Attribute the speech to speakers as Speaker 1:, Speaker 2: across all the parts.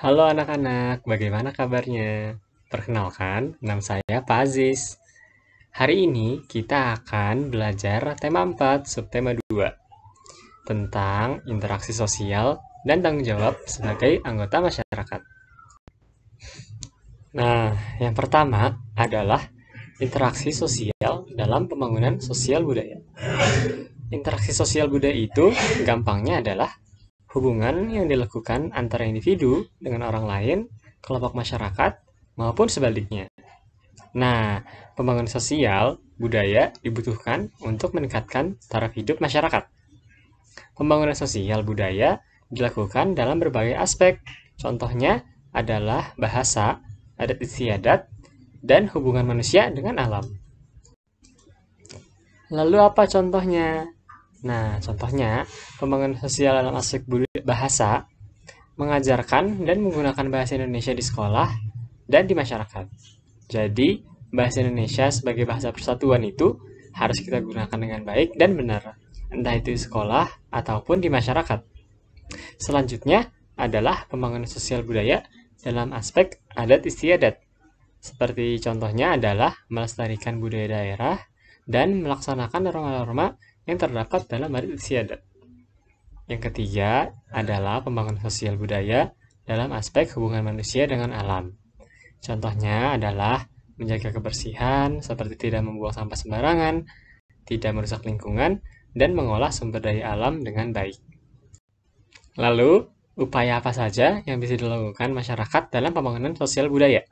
Speaker 1: Halo anak-anak, bagaimana kabarnya? Perkenalkan, nama saya Pak Aziz. Hari ini kita akan belajar tema 4, subtema 2, tentang interaksi sosial dan tanggung jawab sebagai anggota masyarakat. Nah, yang pertama adalah interaksi sosial dalam pembangunan sosial budaya. Interaksi sosial budaya itu gampangnya adalah hubungan yang dilakukan antara individu dengan orang lain, kelompok masyarakat, maupun sebaliknya. Nah, pembangunan sosial budaya dibutuhkan untuk meningkatkan taraf hidup masyarakat. Pembangunan sosial budaya dilakukan dalam berbagai aspek. Contohnya adalah bahasa, adat istiadat, dan hubungan manusia dengan alam. Lalu apa contohnya? Nah, contohnya pembangunan sosial dalam aspek bahasa mengajarkan dan menggunakan bahasa Indonesia di sekolah dan di masyarakat. Jadi, bahasa Indonesia sebagai bahasa persatuan itu harus kita gunakan dengan baik dan benar, entah itu di sekolah ataupun di masyarakat. Selanjutnya adalah pembangunan sosial budaya dalam aspek adat istiadat. Seperti contohnya adalah melestarikan budaya daerah dan melaksanakan norma-norma yang terdapat dalam adat istiadat. Yang ketiga adalah pembangunan sosial budaya dalam aspek hubungan manusia dengan alam. Contohnya adalah menjaga kebersihan seperti tidak membuang sampah sembarangan, tidak merusak lingkungan, dan mengolah sumber daya alam dengan baik. Lalu, upaya apa saja yang bisa dilakukan masyarakat dalam pembangunan sosial budaya?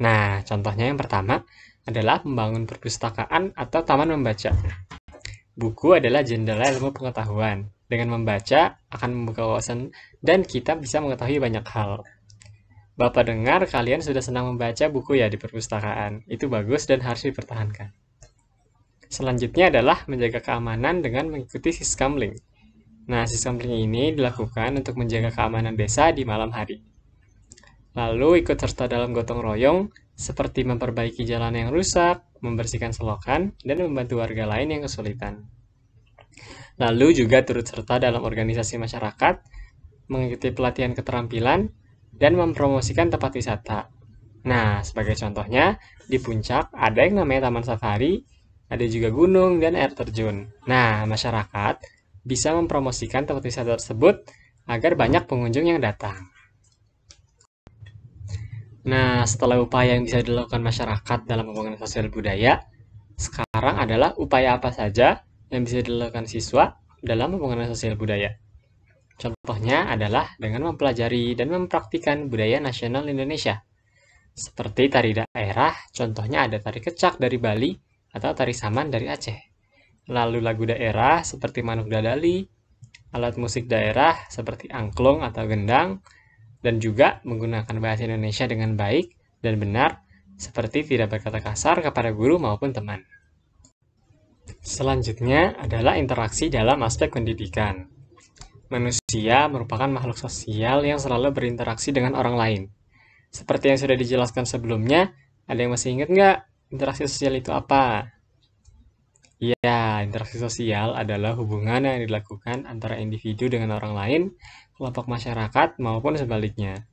Speaker 1: Nah, contohnya yang pertama adalah membangun perpustakaan atau taman membaca. Buku adalah jendela ilmu pengetahuan. Dengan membaca akan membuka wawasan dan kita bisa mengetahui banyak hal. Bapak dengar kalian sudah senang membaca buku ya di perpustakaan. Itu bagus dan harus dipertahankan. Selanjutnya adalah menjaga keamanan dengan mengikuti siskamling. Nah, siskamling ini dilakukan untuk menjaga keamanan desa di malam hari. Lalu ikut serta dalam gotong royong seperti memperbaiki jalan yang rusak, membersihkan selokan, dan membantu warga lain yang kesulitan. Lalu juga turut serta dalam organisasi masyarakat, mengikuti pelatihan keterampilan, dan mempromosikan tempat wisata. Nah, sebagai contohnya, di puncak ada yang namanya Taman Safari, ada juga gunung dan air terjun. Nah, masyarakat bisa mempromosikan tempat wisata tersebut agar banyak pengunjung yang datang. Nah, setelah upaya yang bisa dilakukan masyarakat dalam pembangunan sosial budaya, sekarang adalah upaya apa saja yang bisa dilakukan siswa dalam pembangunan sosial budaya. Contohnya adalah dengan mempelajari dan mempraktikkan budaya nasional Indonesia. Seperti tari daerah, contohnya ada tari kecak dari Bali atau tari saman dari Aceh. Lalu lagu daerah seperti Manuk Dadali, alat musik daerah seperti angklung atau gendang, dan juga menggunakan bahasa Indonesia dengan baik dan benar, seperti tidak berkata kasar kepada guru maupun teman. Selanjutnya adalah interaksi dalam aspek pendidikan. Manusia merupakan makhluk sosial yang selalu berinteraksi dengan orang lain. Seperti yang sudah dijelaskan sebelumnya, ada yang masih ingat nggak interaksi sosial itu apa? Ya, interaksi sosial adalah hubungan yang dilakukan antara individu dengan orang lain, kelompok masyarakat, maupun sebaliknya.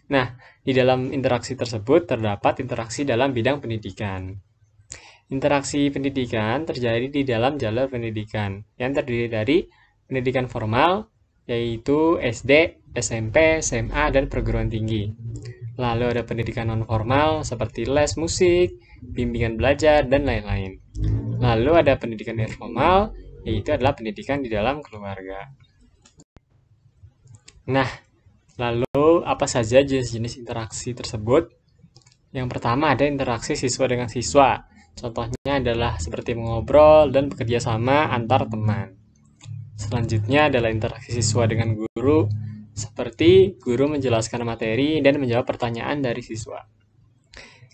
Speaker 1: Nah, di dalam interaksi tersebut terdapat interaksi dalam bidang pendidikan. Interaksi pendidikan terjadi di dalam jalur pendidikan yang terdiri dari pendidikan formal, yaitu SD, SMP, SMA, dan perguruan tinggi. Lalu ada pendidikan non-formal seperti les musik, bimbingan belajar, dan lain-lain. Lalu ada pendidikan informal, yaitu adalah pendidikan di dalam keluarga. Nah, lalu apa saja jenis-jenis interaksi tersebut? Yang pertama ada interaksi siswa dengan siswa. Contohnya adalah seperti mengobrol dan bekerja sama antar teman. Selanjutnya adalah interaksi siswa dengan guru, seperti guru menjelaskan materi dan menjawab pertanyaan dari siswa.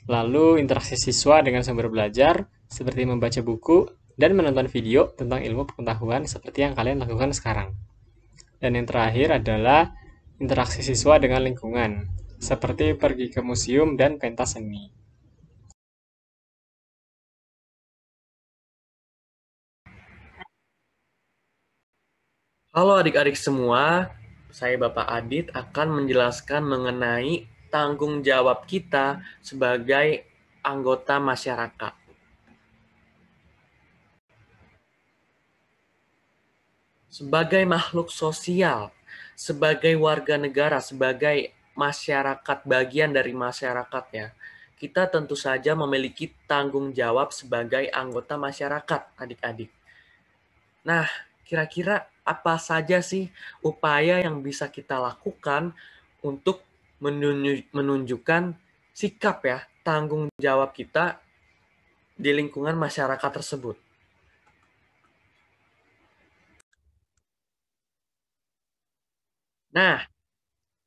Speaker 1: Lalu interaksi siswa dengan sumber belajar, seperti membaca buku dan menonton video tentang ilmu pengetahuan seperti yang kalian lakukan sekarang. Dan yang terakhir adalah interaksi siswa dengan lingkungan, seperti pergi ke museum dan pentas seni.
Speaker 2: Halo adik-adik semua, Saya Bapak Adit akan menjelaskan mengenai tanggung jawab kita sebagai anggota masyarakat. Sebagai makhluk sosial, sebagai warga negara, sebagai masyarakat, bagian dari masyarakat ya, kita tentu saja memiliki tanggung jawab sebagai anggota masyarakat, adik-adik. Nah, kira-kira apa saja sih upaya yang bisa kita lakukan untuk menunjukkan sikap ya, tanggung jawab kita di lingkungan masyarakat tersebut? Nah,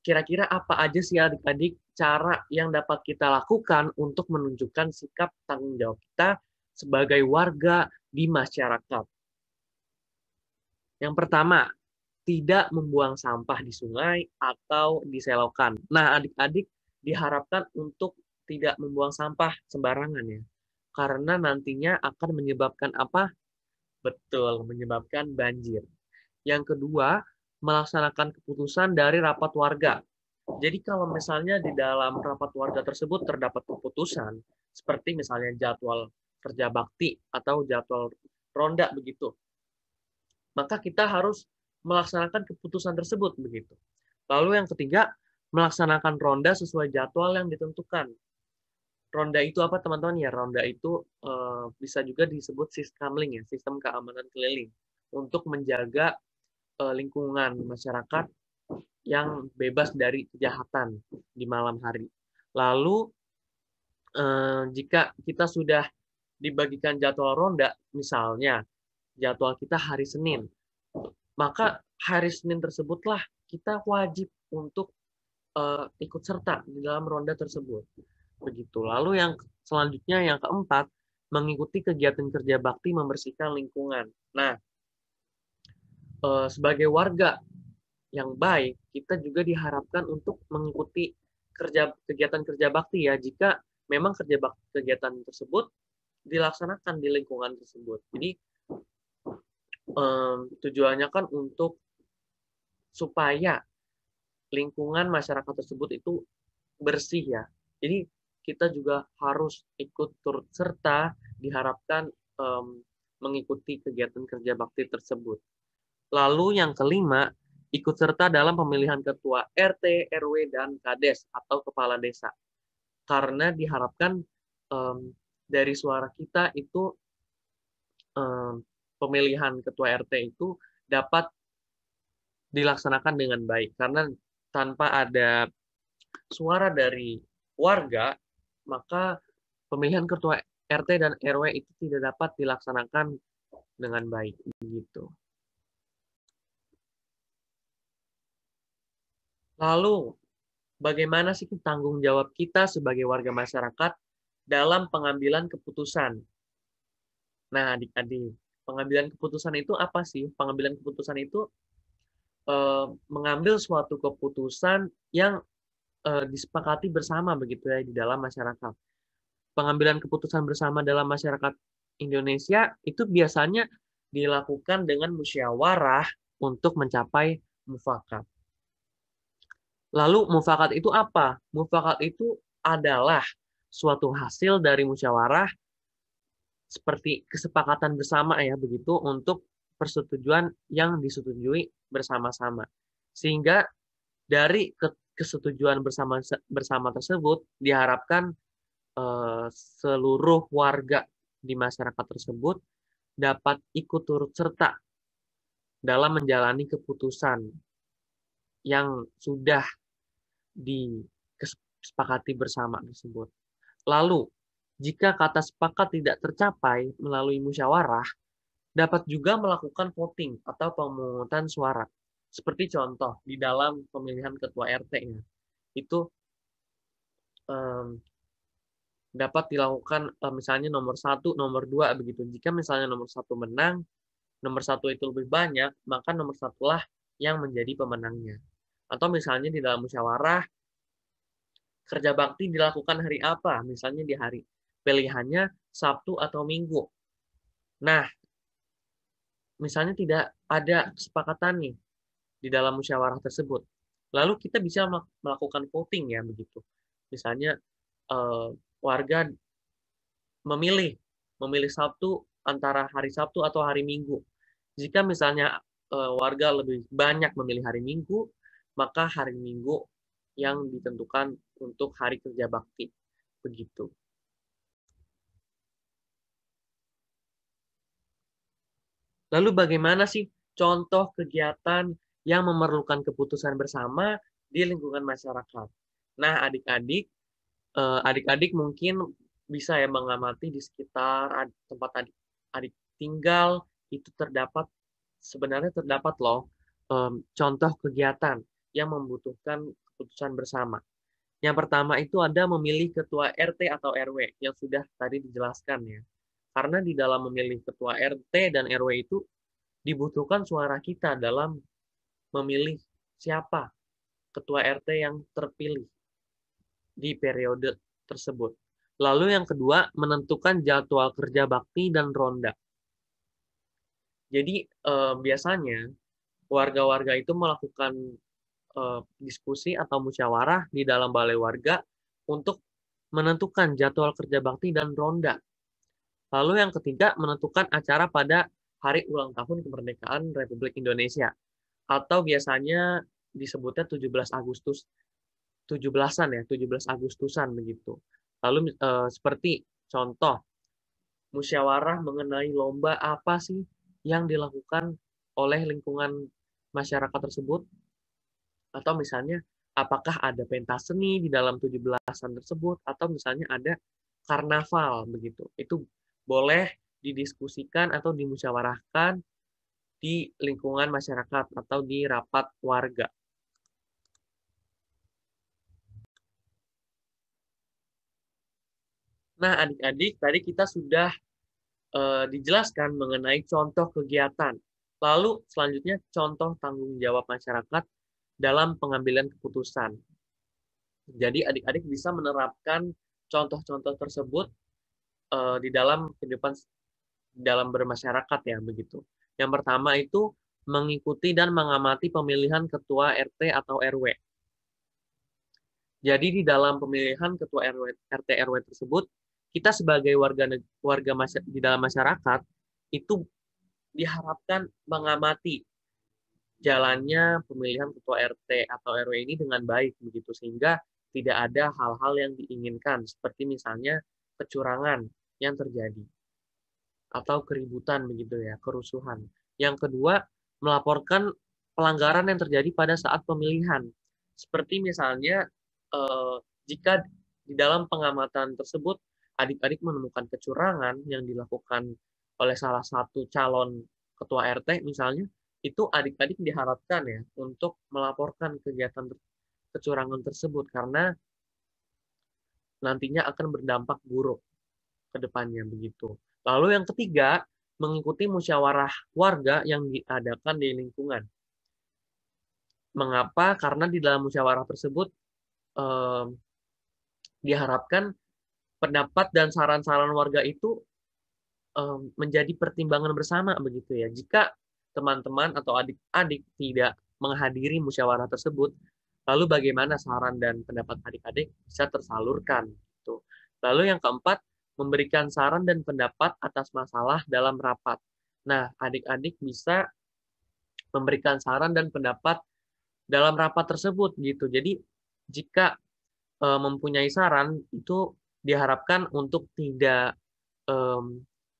Speaker 2: kira-kira apa aja sih adik-adik cara yang dapat kita lakukan untuk menunjukkan sikap tanggung jawab kita sebagai warga di masyarakat? Yang pertama, tidak membuang sampah di sungai atau di selokan. Nah, adik-adik diharapkan untuk tidak membuang sampah sembarangan ya. Karena nantinya akan menyebabkan apa? Betul, menyebabkan banjir. Yang kedua, melaksanakan keputusan dari rapat warga. Jadi kalau misalnya di dalam rapat warga tersebut terdapat keputusan, seperti misalnya jadwal kerja bakti atau jadwal ronda begitu, maka kita harus melaksanakan keputusan tersebut begitu. Lalu yang ketiga, melaksanakan ronda sesuai jadwal yang ditentukan. Ronda itu apa teman-teman ya? Ronda itu bisa juga disebut sistemling ya, sistem keamanan keliling untuk menjaga lingkungan masyarakat yang bebas dari kejahatan di malam hari. Lalu jika kita sudah dibagikan jadwal ronda, misalnya jadwal kita hari Senin, maka hari Senin tersebutlah kita wajib untuk ikut serta di dalam ronda tersebut. Begitu. Lalu yang selanjutnya yang keempat, mengikuti kegiatan kerja bakti membersihkan lingkungan. Nah, sebagai warga yang baik, kita juga diharapkan untuk mengikuti kegiatan kerja bakti ya, jika memang kegiatan tersebut dilaksanakan di lingkungan tersebut. Jadi tujuannya kan untuk supaya lingkungan masyarakat tersebut itu bersih ya. Jadi kita juga harus ikut turut serta, diharapkan mengikuti kegiatan kerja bakti tersebut. Lalu yang kelima, ikut serta dalam pemilihan ketua RT, RW, dan Kades atau kepala desa. Karena diharapkan dari suara kita itu pemilihan ketua RT itu dapat dilaksanakan dengan baik. Karena tanpa ada suara dari warga, maka pemilihan ketua RT dan RW itu tidak dapat dilaksanakan dengan baik. Begitu. Lalu, bagaimana sih tanggung jawab kita sebagai warga masyarakat dalam pengambilan keputusan? Nah, adik-adik, pengambilan keputusan itu apa sih? Pengambilan keputusan itu mengambil suatu keputusan yang disepakati bersama begitu ya di dalam masyarakat. Pengambilan keputusan bersama dalam masyarakat Indonesia itu biasanya dilakukan dengan musyawarah untuk mencapai mufakat. Lalu mufakat itu apa? Mufakat itu adalah suatu hasil dari musyawarah seperti kesepakatan bersama ya begitu untuk persetujuan yang disetujui bersama-sama. Sehingga dari kesetujuan bersama tersebut diharapkan seluruh warga di masyarakat tersebut dapat ikut turut serta dalam menjalani keputusan yang sudah disepakati bersama tersebut. Lalu, jika kata sepakat tidak tercapai melalui musyawarah, dapat juga melakukan voting atau pemungutan suara. Seperti contoh di dalam pemilihan ketua RT-nya. Itu dapat dilakukan misalnya nomor 1, nomor 2 begitu. Jika misalnya nomor 1 menang, nomor 1 itu lebih banyak, maka nomor 1 lah yang menjadi pemenangnya. Atau misalnya di dalam musyawarah, kerja bakti dilakukan hari apa? Misalnya di hari pilihannya Sabtu atau Minggu. Nah, misalnya tidak ada kesepakatan nih di dalam musyawarah tersebut. Lalu kita bisa melakukan voting ya begitu. Misalnya warga memilih memilih Sabtu antara hari Sabtu atau hari Minggu. Jika misalnya warga lebih banyak memilih hari Minggu, maka hari Minggu yang ditentukan untuk hari kerja bakti. Begitu. Lalu bagaimana sih contoh kegiatan yang memerlukan keputusan bersama di lingkungan masyarakat? Nah, adik-adik mungkin bisa ya mengamati di sekitar tempat adik tinggal itu sebenarnya terdapat loh contoh kegiatan yang membutuhkan keputusan bersama. Yang pertama itu ada memilih ketua RT atau RW yang sudah tadi dijelaskan ya. Karena di dalam memilih ketua RT dan RW itu dibutuhkan suara kita dalam memilih siapa ketua RT yang terpilih di periode tersebut. Lalu yang kedua, menentukan jadwal kerja bakti dan ronda. Jadi biasanya warga-warga itu melakukan diskusi atau musyawarah di dalam balai warga untuk menentukan jadwal kerja bakti dan ronda. Lalu yang ketiga, menentukan acara pada hari ulang tahun kemerdekaan Republik Indonesia. Atau biasanya disebutnya 17 Agustus, 17-an ya, 17 Agustusan begitu. Lalu seperti contoh, musyawarah mengenai lomba apa sih yang dilakukan oleh lingkungan masyarakat tersebut, atau misalnya apakah ada pentas seni di dalam 17-an tersebut, atau misalnya ada karnaval begitu. Itu boleh didiskusikan atau dimusyawarahkan di lingkungan masyarakat atau di rapat warga. Nah, adik-adik, tadi kita sudah dijelaskan mengenai contoh kegiatan. Lalu selanjutnya contoh tanggung jawab masyarakat dalam pengambilan keputusan. Jadi adik-adik bisa menerapkan contoh-contoh tersebut di dalam kehidupan dalam bermasyarakat ya begitu. Yang pertama itu mengikuti dan mengamati pemilihan ketua RT atau RW. Jadi di dalam pemilihan ketua RT RW tersebut, kita sebagai warga di dalam masyarakat itu diharapkan mengamati jalannya pemilihan ketua RT atau RW ini dengan baik begitu, sehingga tidak ada hal-hal yang diinginkan seperti misalnya kecurangan yang terjadi atau keributan begitu ya, kerusuhan. Yang kedua, melaporkan pelanggaran yang terjadi pada saat pemilihan. Seperti misalnya jika di dalam pengamatan tersebut adik-adik menemukan kecurangan yang dilakukan oleh salah satu calon ketua RT misalnya, itu adik-adik diharapkan ya untuk melaporkan kegiatan kecurangan tersebut karena nantinya akan berdampak buruk ke depannya begitu. Lalu yang ketiga, mengikuti musyawarah warga yang diadakan di lingkungan. Mengapa? Karena di dalam musyawarah tersebut diharapkan pendapat dan saran-saran warga itu menjadi pertimbangan bersama begitu ya. Jika teman-teman atau adik-adik tidak menghadiri musyawarah tersebut, lalu bagaimana saran dan pendapat adik-adik bisa tersalurkan gitu. Lalu yang keempat, memberikan saran dan pendapat atas masalah dalam rapat. Nah, adik-adik bisa memberikan saran dan pendapat dalam rapat tersebut gitu. Jadi jika mempunyai saran itu diharapkan untuk tidak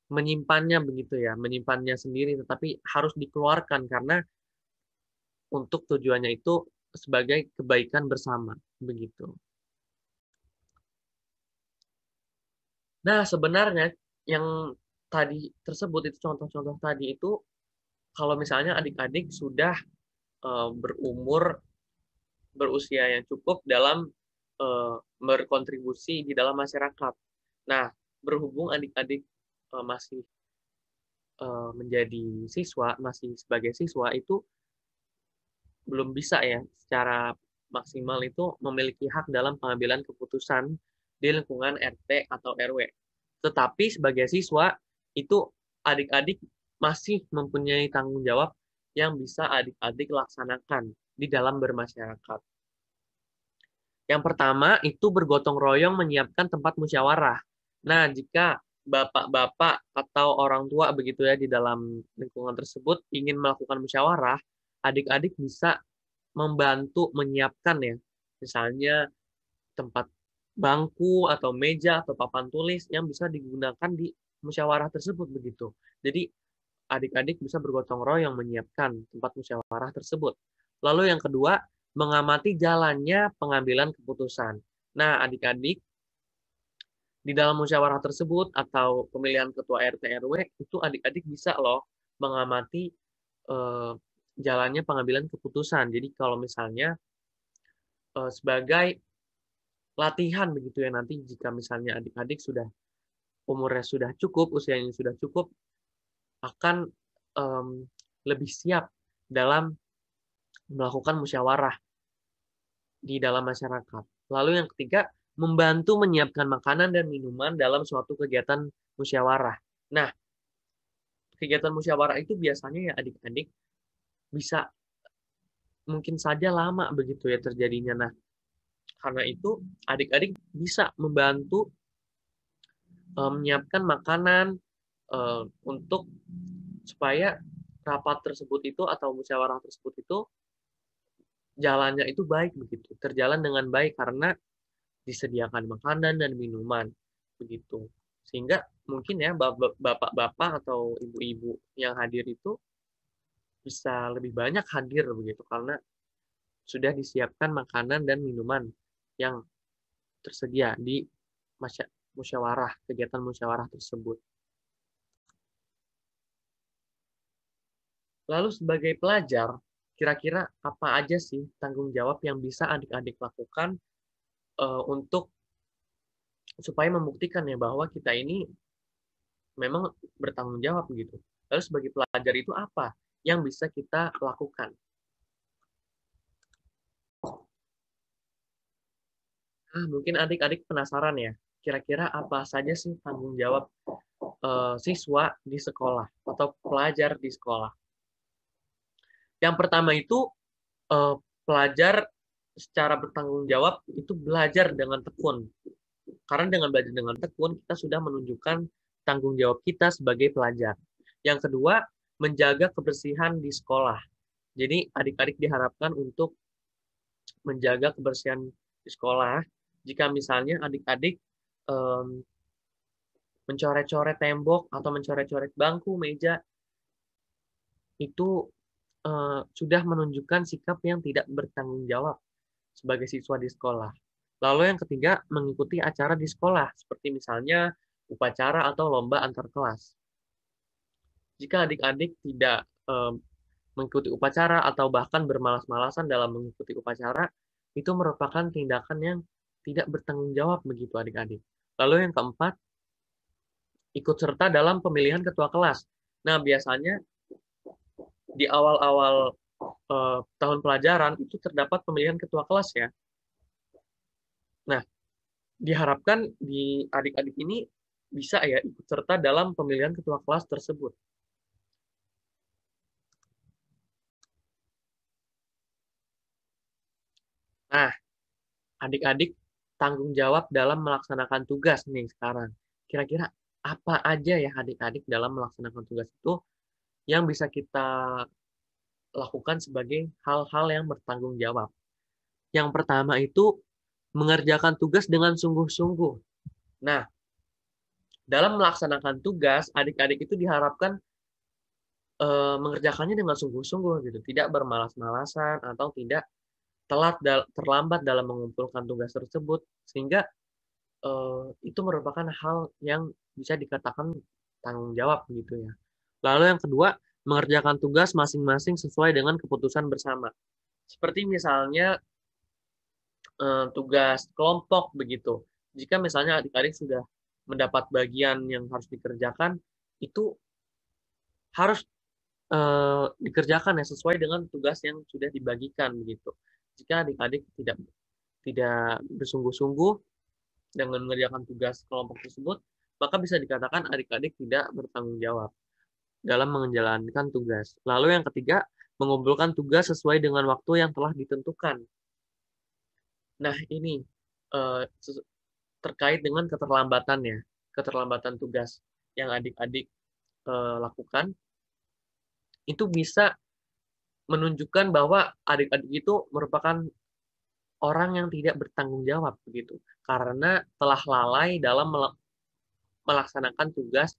Speaker 2: menyimpannya begitu ya, menyimpannya sendiri, tetapi harus dikeluarkan karena untuk tujuannya itu sebagai kebaikan bersama begitu. Nah, sebenarnya yang tadi tersebut itu contoh-contoh tadi itu kalau misalnya adik-adik sudah berusia yang cukup dalam berkontribusi di dalam masyarakat. Nah, berhubung adik-adik masih menjadi siswa, masih sebagai siswa itu belum bisa ya secara maksimal itu memiliki hak dalam pengambilan keputusan di lingkungan RT atau RW. Tetapi sebagai siswa itu adik-adik masih mempunyai tanggung jawab yang bisa adik-adik laksanakan di dalam bermasyarakat. Yang pertama itu bergotong royong menyiapkan tempat musyawarah. Nah, jika bapak-bapak atau orang tua begitu ya di dalam lingkungan tersebut ingin melakukan musyawarah, adik-adik bisa membantu menyiapkan ya. Misalnya tempat bangku atau meja atau papan tulis yang bisa digunakan di musyawarah tersebut begitu. Jadi adik-adik bisa bergotong royong menyiapkan tempat musyawarah tersebut. Lalu yang kedua, mengamati jalannya pengambilan keputusan. Nah, adik-adik di dalam musyawarah tersebut atau pemilihan ketua RT RW itu adik-adik bisa loh mengamati jalannya pengambilan keputusan. Jadi kalau misalnya sebagai latihan begitu ya nanti jika misalnya adik-adik sudah umurnya sudah cukup, usianya sudah cukup, akan lebih siap dalam melakukan musyawarah di dalam masyarakat. Lalu yang ketiga, membantu menyiapkan makanan dan minuman dalam suatu kegiatan musyawarah. Nah, kegiatan musyawarah itu biasanya ya adik-adik bisa mungkin saja lama begitu ya terjadinya. Nah, karena itu adik-adik bisa membantu menyiapkan makanan untuk supaya rapat tersebut itu atau musyawarah tersebut itu jalannya itu baik begitu, terjalan dengan baik karena disediakan makanan dan minuman begitu. Sehingga mungkin ya bapak-bapak atau ibu-ibu yang hadir itu bisa lebih banyak hadir begitu karena sudah disiapkan makanan dan minuman yang tersedia di musyawarah, kegiatan musyawarah tersebut. Lalu sebagai pelajar, kira-kira apa aja sih tanggung jawab yang bisa adik-adik lakukan untuk supaya membuktikan ya bahwa kita ini memang bertanggung jawab gitu. Lalu sebagai pelajar itu apa yang bisa kita lakukan? Mungkin adik-adik penasaran ya, kira-kira apa saja sih tanggung jawab siswa di sekolah atau pelajar di sekolah? Yang pertama itu pelajar secara bertanggung jawab itu belajar dengan tekun. Karena dengan belajar dengan tekun, kita sudah menunjukkan tanggung jawab kita sebagai pelajar. Yang kedua, menjaga kebersihan di sekolah. Jadi adik-adik diharapkan untuk menjaga kebersihan di sekolah. Jika misalnya adik-adik mencoret-coret tembok atau mencoret-coret bangku, meja, itu sudah menunjukkan sikap yang tidak bertanggung jawab sebagai siswa di sekolah. Lalu yang ketiga, mengikuti acara di sekolah, seperti misalnya upacara atau lomba antar kelas. Jika adik-adik tidak mengikuti upacara atau bahkan bermalas-malasan dalam mengikuti upacara, itu merupakan tindakan yang tidak bertanggung jawab begitu adik-adik. Lalu yang keempat, ikut serta dalam pemilihan ketua kelas. Nah, biasanya di awal-awal tahun pelajaran itu terdapat pemilihan ketua kelas ya. Nah, diharapkan di adik-adik ini bisa ya ikut serta dalam pemilihan ketua kelas tersebut. Nah, adik-adik tanggung jawab dalam melaksanakan tugas nih sekarang. Kira-kira apa aja ya adik-adik dalam melaksanakan tugas itu yang bisa kita lakukan sebagai hal-hal yang bertanggung jawab. Yang pertama itu mengerjakan tugas dengan sungguh-sungguh. Nah, dalam melaksanakan tugas, adik-adik itu diharapkan mengerjakannya dengan sungguh-sungguh gitu, tidak bermalas-malasan atau tidak terlambat dalam mengumpulkan tugas tersebut, sehingga itu merupakan hal yang bisa dikatakan tanggung jawab gitu ya. Lalu yang kedua, mengerjakan tugas masing-masing sesuai dengan keputusan bersama. Seperti misalnya tugas kelompok begitu. Jika misalnya adik-adik sudah mendapat bagian yang harus dikerjakan, itu harus dikerjakan ya sesuai dengan tugas yang sudah dibagikan begitu. Jika adik-adik tidak bersungguh-sungguh dengan mengerjakan tugas kelompok tersebut, maka bisa dikatakan adik-adik tidak bertanggung jawab dalam menjalankan tugas. Lalu yang ketiga, mengumpulkan tugas sesuai dengan waktu yang telah ditentukan. Nah, ini terkait dengan keterlambatan tugas yang adik-adik lakukan, itu bisa menunjukkan bahwa adik-adik itu merupakan orang yang tidak bertanggung jawab begitu, karena telah lalai dalam melaksanakan tugas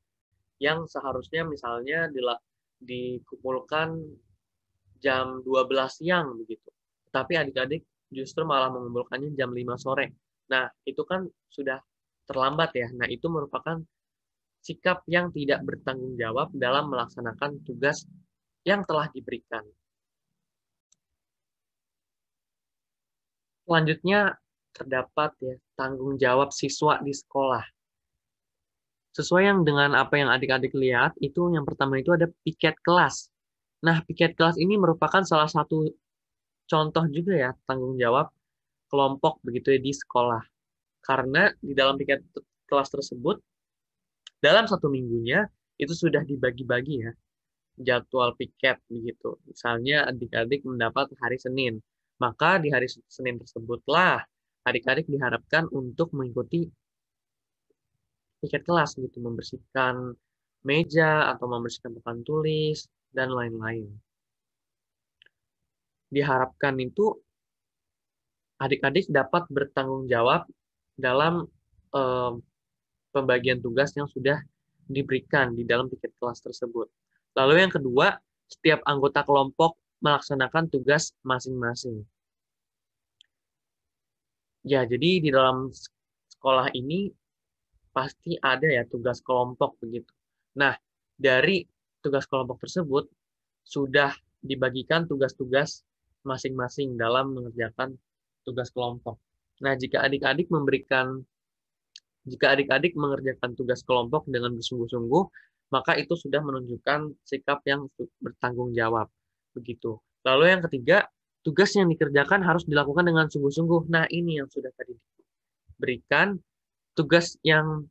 Speaker 2: yang seharusnya misalnya dikumpulkan jam 12 siang begitu. Tapi adik-adik justru malah mengumpulkannya jam 5 sore. Nah, itu kan sudah terlambat ya. Nah, itu merupakan sikap yang tidak bertanggung jawab dalam melaksanakan tugas yang telah diberikan. Selanjutnya terdapat ya tanggung jawab siswa di sekolah. Sesuai yang dengan apa yang adik-adik lihat, itu yang pertama itu ada piket kelas. Nah, piket kelas ini merupakan salah satu contoh juga ya tanggung jawab kelompok begitu ya di sekolah. Karena di dalam piket kelas tersebut, dalam satu minggunya itu sudah dibagi-bagi ya jadwal piket begitu. Misalnya adik-adik mendapat hari Senin, maka di hari Senin tersebutlah adik-adik diharapkan untuk mengikuti piket kelas gitu, membersihkan meja atau membersihkan papan tulis dan lain-lain. Diharapkan itu adik-adik dapat bertanggung jawab dalam pembagian tugas yang sudah diberikan di dalam piket kelas tersebut. Lalu yang kedua, setiap anggota kelompok melaksanakan tugas masing-masing. Ya, jadi di dalam sekolah ini pasti ada ya tugas kelompok begitu. Nah, dari tugas kelompok tersebut sudah dibagikan tugas-tugas masing-masing dalam mengerjakan tugas kelompok. Nah, jika adik-adik mengerjakan tugas kelompok dengan bersungguh-sungguh, maka itu sudah menunjukkan sikap yang bertanggung jawab. Begitu. Lalu yang ketiga, tugas yang dikerjakan harus dilakukan dengan sungguh-sungguh. Nah, ini yang sudah tadi diberikan. Tugas yang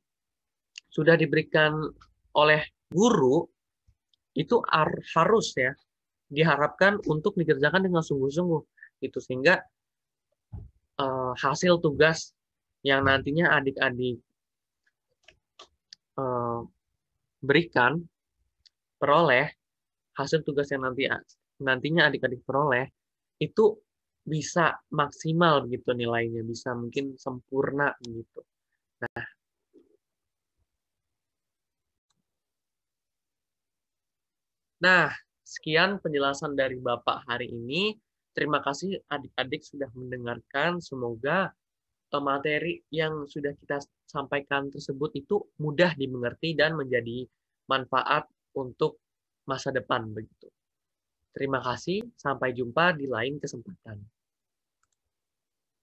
Speaker 2: sudah diberikan oleh guru itu harus ya diharapkan untuk dikerjakan dengan sungguh-sungguh. Itu sehingga hasil tugas yang nantinya adik-adik peroleh, hasil tugas yang nantinya adik-adik peroleh itu bisa maksimal begitu nilainya, bisa mungkin sempurna gitu. Nah, sekian penjelasan dari Bapak hari ini. Terima kasih adik-adik sudah mendengarkan. Semoga materi yang sudah kita sampaikan tersebut itu mudah dimengerti dan menjadi manfaat untuk masa depan begitu. Terima kasih, sampai jumpa di lain kesempatan.